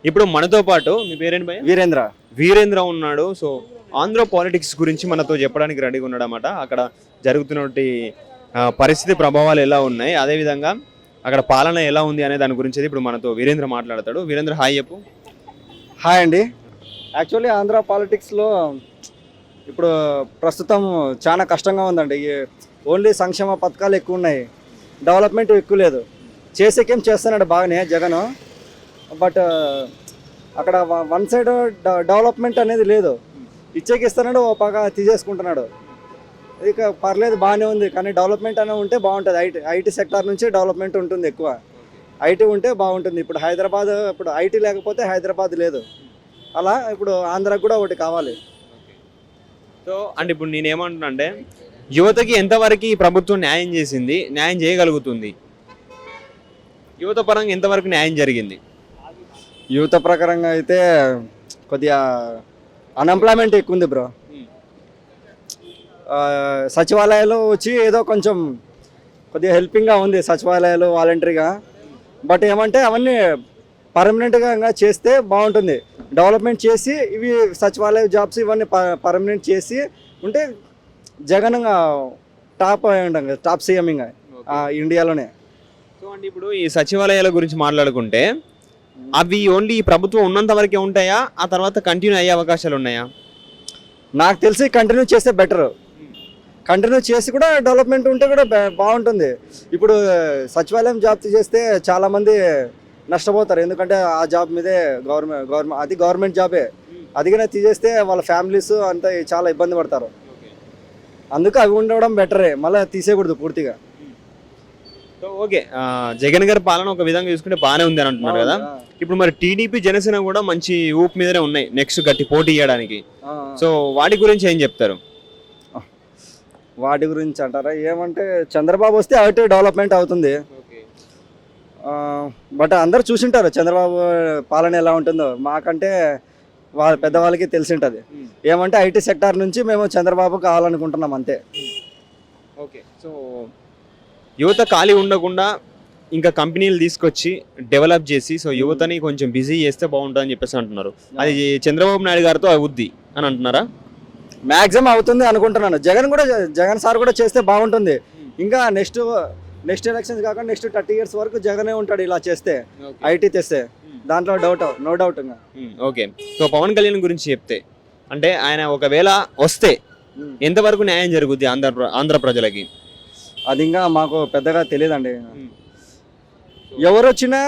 ఇప్పుడు మనతో పాటు మీ పేరేంటి భయ్య? వీరేంద్ర. వీరేంద్ర ఉన్నాడు. సో ఆంధ్ర పాలిటిక్స్ గురించి మనతో చెప్పడానికి రెడీగా ఉన్నాడు అన్నమాట. అక్కడ జరుగుతున్నటువంటి పరిస్థితి ప్రభావాలు ఎలా ఉన్నాయి, అదేవిధంగా అక్కడ పాలన ఎలా ఉంది అనే దాని గురించి ఇప్పుడు మనతో వీరేంద్ర మాట్లాడతాడు. వీరేంద్ర హాయ్ చెప్పు. హాయ్ అండి. యాక్చువల్లీ ఆంధ్ర పాలిటిక్స్లో ఇప్పుడు ప్రస్తుతం చాలా కష్టంగా ఉందండి. ఓన్లీ సంక్షేమ పథకాలు ఎక్కువ ఉన్నాయి, డెవలప్మెంట్ ఎక్కువ లేదు. చేసేకేం చేస్తున్నాడు బాగానే జగన్, బట్ అక్కడ వన్ సైడ్ డెవలప్మెంట్ అనేది లేదు. ఇచ్చేకి ఇస్తున్నాడు, ఓ పక్క తీసేసుకుంటున్నాడు. ఇక పర్లేదు బాగానే ఉంది, కానీ డెవలప్మెంట్ అనేది ఉంటే బాగుంటుంది. ఐటీ సెక్టార్ నుంచి డెవలప్మెంట్ ఉంటుంది ఎక్కువ. ఐటీ ఉంటే బాగుంటుంది. ఇప్పుడు హైదరాబాద్, ఇప్పుడు ఐటీ లేకపోతే హైదరాబాద్ లేదు. అలా ఇప్పుడు ఆంధ్రాకి కూడా ఒకటి కావాలి. సో అంటే ఇప్పుడు నేనేమంటున్నా అంటే యువతకి ఎంతవరకు ఈ ప్రభుత్వం న్యాయం చేసింది, న్యాయం చేయగలుగుతుంది, యువత పరంగా ఎంతవరకు న్యాయం జరిగింది? యువత ప్రకారంగా అయితే కొద్దిగా అన్ఎంప్లాయ్మెంట్ ఎక్కువ ఉంది బ్రో. సచివాలయాలు వచ్చి ఏదో కొంచెం కొద్దిగా హెల్పింగ్గా ఉంది సచివాలయాలు వాలంటరీగా. బట్ ఏమంటే అవన్నీ పర్మనెంట్గా చేస్తే బాగుంటుంది. డెవలప్మెంట్ చేసి ఇవి సచివాలయ జాబ్స్ ఇవన్నీ పర్మనెంట్ చేసి ఉంటే జగన్ టాప్ అయి ఉంటాం కదా, టాప్ సీఎం ఇంకా ఇండియాలోనే. సో అంటే ఇప్పుడు ఈ సచివాలయాల గురించి మాట్లాడుకుంటే అవి ఓన్లీ ఈ ప్రభుత్వం ఉన్నంత వరకే ఉంటాయా, ఆ తర్వాత కంటిన్యూ అయ్యే అవకాశాలు ఉన్నాయా? నాకు తెలిసి కంటిన్యూ చేస్తే బెటర్. కంటిన్యూ చేసి కూడా డెవలప్మెంట్ ఉంటే కూడా బాగుంటుంది. ఇప్పుడు సచివాలయం జాబ్ చేస్తే చాలామంది నష్టపోతారు, ఎందుకంటే ఆ జాబ్ మీదే అది గవర్నమెంట్ జాబే. అదిగానే తీసేస్తే వాళ్ళ ఫ్యామిలీస్ అంతా చాలా ఇబ్బంది పడతారు. అందుకు అవి ఉండడం బెటరే, మళ్ళీ తీసేయకూడదు పూర్తిగా. సో ఓకే, జగన్ గారి పాలన ఒక విధంగా చూసుకుంటే బాగానే ఉంది అని అంటున్నారు కదా. ఇప్పుడు మరి టీడీపీ జనసేన కూడా మంచి ఊపు మీదనే ఉన్నాయి నెక్స్ట్ గట్టి పోటీ ఇవ్వడానికి. సో వాటి గురించి ఏం చెప్తారు? వాటి గురించి అంటారా, ఏమంటే చంద్రబాబు వస్తే అటు డెవలప్మెంట్ అవుతుంది. బట్ అందరు చూసింటారు చంద్రబాబు పాలన ఎలా ఉంటుందో. మాకంటే వాళ్ళ పెద్దవాళ్ళకి తెలిసి ఉంటుంది. ఏమంటే ఐటీ సెక్టార్ నుంచి మేము చంద్రబాబు కావాలనుకుంటున్నాం అంతే. ఓకే, సో యువత ఖాళీ ఉండకుండా ఇంకా కంపెనీలు తీసుకొచ్చి డెవలప్ చేసి సో యువతని కొంచెం బిజీ చేస్తే బాగుంటుందని చెప్పేసి అంటున్నారు. అది చంద్రబాబు నాయుడు గారితో అవుద్ది అని అంటున్నారా? మ్యాక్సిమం అవుతుంది అనుకుంటున్నాను. జగన్ సార్ కూడా చేస్తే బాగుంటుంది. ఇంకా నెక్స్ట్ ఎలక్షన్స్ కాకుండా నెక్స్ట్ 30 years వరకు జగనే ఉంటాడు ఇలా చేస్తే, ఐటీ తెస్తే. దాంట్లో no doubt. Okay, so Pawan Kalyan గురించి చెప్తే అంటే ఆయన ఒకవేళ వస్తే ఎంతవరకు న్యాయం జరుగుద్ది ఆంధ్ర ప్రజలకి? అది ఇంకా మాకు పెద్దగా తెలియదండి. ఎవరు వచ్చినా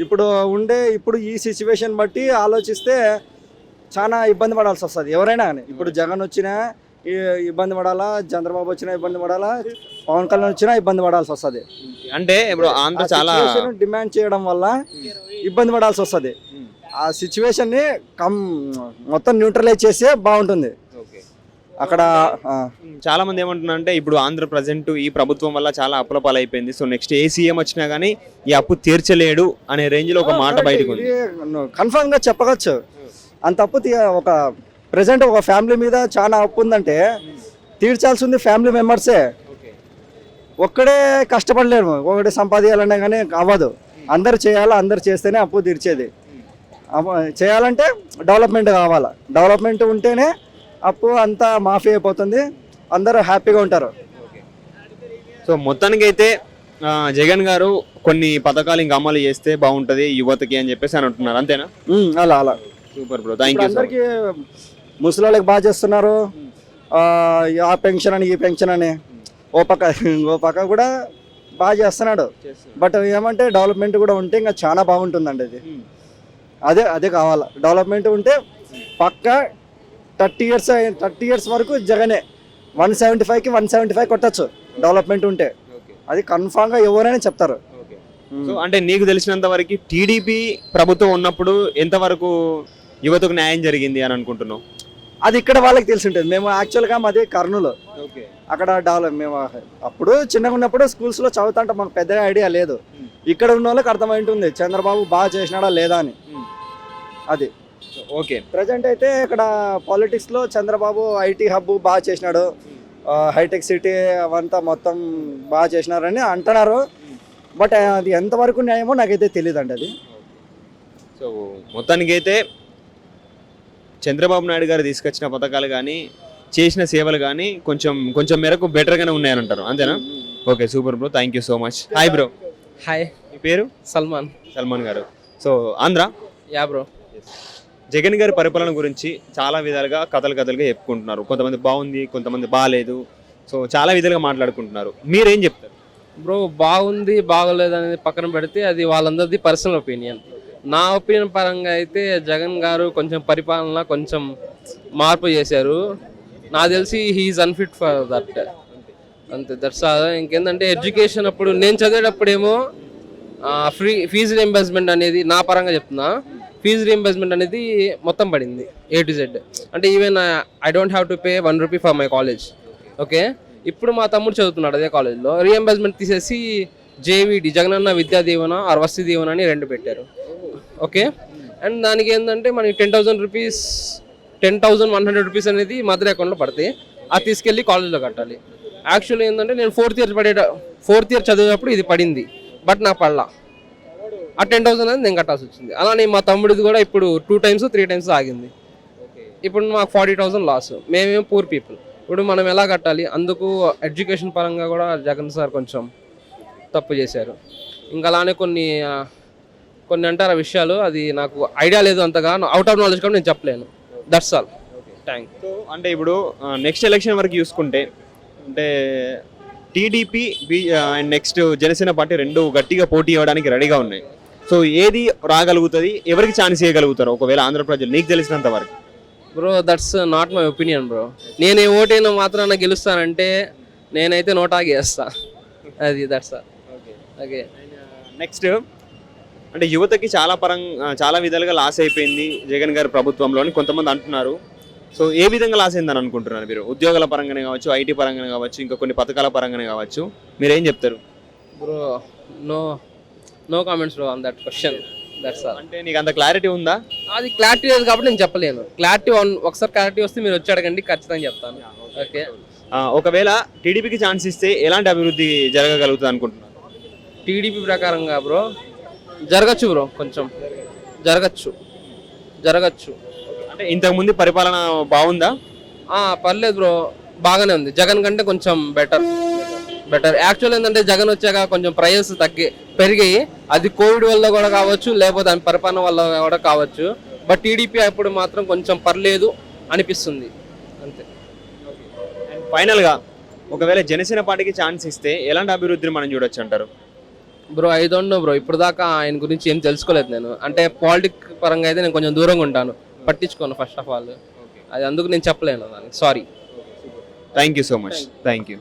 ఇప్పుడు ఈ సిచ్యువేషన్ బట్టి ఆలోచిస్తే చాలా ఇబ్బంది పడాల్సి వస్తుంది ఎవరైనా కానీ. ఇప్పుడు జగన్ వచ్చినా ఇబ్బంది పడాలా, చంద్రబాబు వచ్చినా ఇబ్బంది పడాలా, పవన్ కళ్యాణ్ వచ్చినా ఇబ్బంది పడాల్సి వస్తుంది. అంటే ఇప్పుడు ఆంధ్ర చాలా డిమాండ్ చేయడం వల్ల ఇబ్బంది పడాల్సి వస్తుంది. ఆ సిచ్యువేషన్ని మొత్తం న్యూట్రలైజ్ చేస్తే బాగుంటుంది. అక్కడ చాలా మంది ఏమంటున్నారు అంటే ఇప్పుడు ఆంధ్ర ప్రజెంట్ ఈ ప్రభుత్వం వల్ల చాలా అప్పుల పాలైపోయింది. సో నెక్స్ట్ ఏ సీఎం వచ్చినా కానీ ఈ అప్పు తీర్చలేడు అనే రేంజ్ లో ఒక మాట బయటకు ఉంది. కన్ఫర్మ్ గా చెప్పవచ్చు. అంత అప్పు ఒక ప్రెసెంట్ ఒక ఫ్యామిలీ మీద చాలా అప్పు ఉందంటే తీర్చాల్సింది ఫ్యామిలీ మెంబర్సే. ఒక్కడే కష్టపడలేము, ఒకటి సంపాదించాలనే కానీ అవ్వదు. అందరు చేయాలా, అందరు చేస్తేనే అప్పు తీర్చేది. చేయాలంటే డెవలప్మెంట్ కావాలా. డెవలప్మెంట్ ఉంటేనే అప్పు అంతా మాఫీ అయిపోతుంది, అందరూ హ్యాపీగా ఉంటారు. సో మొత్తానికి అయితే జగన్ గారు కొన్ని పథకాలు ఇంకా అమలు చేస్తే బాగుంటది యువతకి అని చెప్పేసి అని అంటున్నారు, అంతేనా? అలా సూపర్ బ్రో, థ్యాంక్ యూ. అందరికి ముసలిళ్ళకి బాగా చేస్తున్నారు. ఆ పెన్షన్ అని ఈ పెన్షన్ అని ఓ పక్క కూడా బాగా చేస్తున్నాడు. బట్ ఏమంటే డెవలప్మెంట్ కూడా ఉంటే ఇంకా చాలా బాగుంటుందండి. అదే కావాలా. డెవలప్మెంట్ ఉంటే పక్క 30 years వరకు జగనే 175కి 175 కొట్టచ్చు డెవలప్మెంట్ ఉంటే. అది కన్ఫామ్గా ఎవరైనా చెప్తారు. సో అంటే నీకు తెలిసినంత వరకు టీడీపీ ప్రభుత్వం ఉన్నప్పుడు ఎంతవరకు యువతకు న్యాయం జరిగింది అని అనుకుంటున్నావు? అది ఇక్కడ వాళ్ళకి తెలిసి ఉంటుంది. మేము యాక్చువల్గా మాది కర్నూలు. అక్కడ మేము అప్పుడు చిన్నగా ఉన్నప్పుడు స్కూల్స్లో చదువుతుంటే మాకు పెద్దగా ఐడియా లేదు. ఇక్కడ ఉన్న వాళ్ళకి అర్థమై ఉంటుంది చంద్రబాబు బాగా చేసినాడా లేదా అని. అది ఓకే. ప్రజెంట్ అయితే ఇక్కడ పాలిటిక్స్లో చంద్రబాబు ఐటీ హబ్ బాగా చేసినాడు, హైటెక్ సిటీ అవంతా మొత్తం బాగా చేసినారని అంటున్నారు. బట్ అది ఎంతవరకు న్యాయమో నాకైతే తెలియదు అండి. అది సో మొత్తానికైతే చంద్రబాబు నాయుడు గారు తీసుకొచ్చిన పథకాలు కానీ చేసిన సేవలు కానీ కొంచెం మేరకు బెటర్గానే ఉన్నాయని అంటారు, అంతేనా? Okay, super bro, thank you so much. Hi bro, hi, మీ పేరు? Salman. Salman garu. So Andhra yeah bro. Jagan గారి పరిపాలన గురించి చాలా విధాలుగా కథలుగా చెప్పుకుంటున్నారు. కొంతమంది బాగుంది, కొంతమంది బాగాలేదు. సో చాలా విధాలుగా మాట్లాడుకుంటున్నారు. మీరేం చెప్తారు? బ్రో, బాగుంది బాగోలేదు అనేది పక్కన పెడితే అది వాళ్ళందరిది పర్సనల్ ఒపీనియన్. నా ఒపీనియన్ పరంగా అయితే జగన్ గారు కొంచెం పరిపాలన కొంచెం మార్పు చేశారు. నాకు తెలిసి హీఈస్ అన్ఫిట్ ఫర్ దట్, అంతే. దట్స్ ఇంకేంటంటే ఎడ్యుకేషన్ అప్పుడు నేను చదివేటప్పుడేమో ఫీజు రీఎంబర్స్మెంట్ అనేది, నా పరంగా చెప్తున్నా, ఫీజు రీఎంబర్స్మెంట్ అనేది మొత్తం పడింది A to Z. అంటే even I don't have to pay 1 rupee for my college. Okay, ఇప్పుడు మా తమ్ముడు చదువుతున్నాడు అదే కాలేజ్లో. రీఎంబర్స్మెంట్ తీసేసి JVD, జగనన్న విద్యా దీవెన ఆర్ వసతి దీవెన అని 2 పెట్టారు. ఓకే, అండ్ దానికి ఏంటంటే మనకి 10,000 రూపీస్, 10,100 రూపీస్ అనేది మదర్ అకౌంట్లో పడితే అది తీసుకెళ్ళి కాలేజ్లో కట్టాలి. యాక్చువల్లీ ఏంటంటే నేను ఫోర్త్ ఇయర్ చదివేటప్పుడు ఇది పడింది, బట్ నాకు పడలా. ఆ 10,000 అనేది నేను కట్టాల్సి వచ్చింది. అలానే మా తమ్ముడిది కూడా ఇప్పుడు 2 times 3 times ఆగింది. ఇప్పుడు మాకు 40,000 లాస్. మేమేం పూర్ పీపుల్. ఇప్పుడు మనం ఎలా కట్టాలి? అందుకు ఎడ్యుకేషన్ పరంగా కూడా జగన్ సార్ కొంచెం తప్పు చేశారు. ఇంకా అలానే కొన్ని అంటారు విషయాలు, అది నాకు ఐడియా లేదు అంతగా, అవుట్ ఆఫ్ నాలెడ్జ్ కూడా నేను చెప్పలేను. That's all. Thank you. So అంటే ఇప్పుడు నెక్స్ట్ ఎలక్షన్ వరకు చూసుకుంటే, అంటే TDP and next Janasena party రెండు గట్టిగా పోటీ ఇవ్వడానికి రెడీగా ఉన్నాయి. సో ఏది రాగలుగుతుంది, ఎవరికి ఛాన్స్ ఇవ్వగలుగుతారు ఒకవేళ ఆంధ్ర ప్రజలు నీకు తెలిసినంత వరకు? Bro, that's not my opinion bro. నేను ఓటైనా మాత్రాన గెలుస్తానంటే నేనైతే నోటాగి వేస్తా. అది దట్స్ ఆల్. ఓకే, నెక్స్ట్ అంటే యువతకి చాలా విధాలుగా లాస్ అయిపోయింది జగన్ గారి ప్రభుత్వంలో అని కొంతమంది అంటున్నారు. సో ఏ విధంగా లాస్ అయిందని అనుకుంటున్నారు మీరు? ఉద్యోగాల పరంగానే కావచ్చు, ఐటీ పరంగానే కావచ్చు, ఇంకా కొన్ని పథకాల పరంగానే కావచ్చు, మీరేం చెప్తారు? Bro, no comments bro on that question. That's all. అంటే నీకు అంత క్లారిటీ ఉందా? అది క్లారిటీ లేదు కాబట్టి నేను చెప్పలేను. ఒకసారి క్లారిటీ వస్తే మీరు వచ్చి అడగండి, ఖచ్చితంగా చెప్తాను. ఓకే, ఒకవేళ టీడీపీకి ఛాన్స్ ఇస్తే ఎలాంటి అభివృద్ధి జరగగలుగుతుంది అనుకుంటున్నారు? టీడీపీ ప్రకారంగా బ్రో జరగచ్చు బ్రో, కొంచెం జరగచ్చు. అంటే ఇంతకుముందు పరిపాలన బాగుందా? పర్లేదు బ్రో, బాగానే ఉంది. జగన్ కంటే కొంచెం బెటర్. యాక్చువల్ ఏంటంటే జగన్ వచ్చాక కొంచెం ప్రైజెస్ పెరిగాయి. అది కోవిడ్ వల్ల కూడా కావచ్చు, లేకపోతే దాని పరిపాలన వల్ల కూడా కావచ్చు. బట్ టీడీపీ అప్పుడు మాత్రం కొంచెం పర్లేదు అనిపిస్తుంది, అంతే. ఫైనల్గా ఒకవేళ జనసేన పార్టీకి ఛాన్స్ ఇస్తే ఎలాంటి అభివృద్ధిని మనం చూడొచ్చు అంటారు? Bro, I don't know bro. ఇప్పుడు దాకా ఆయన గురించి ఏం తెలుసుకోలేదు నేను. అంటే పాలిటిక్ పరంగా అయితే నేను కొంచెం దూరంగా ఉంటాను, పట్టించుకోను ఫస్ట్ ఆఫ్ ఆల్. అది అందుకు నేను చెప్పలేను దానికి, sorry. Thank you so much. Thank you.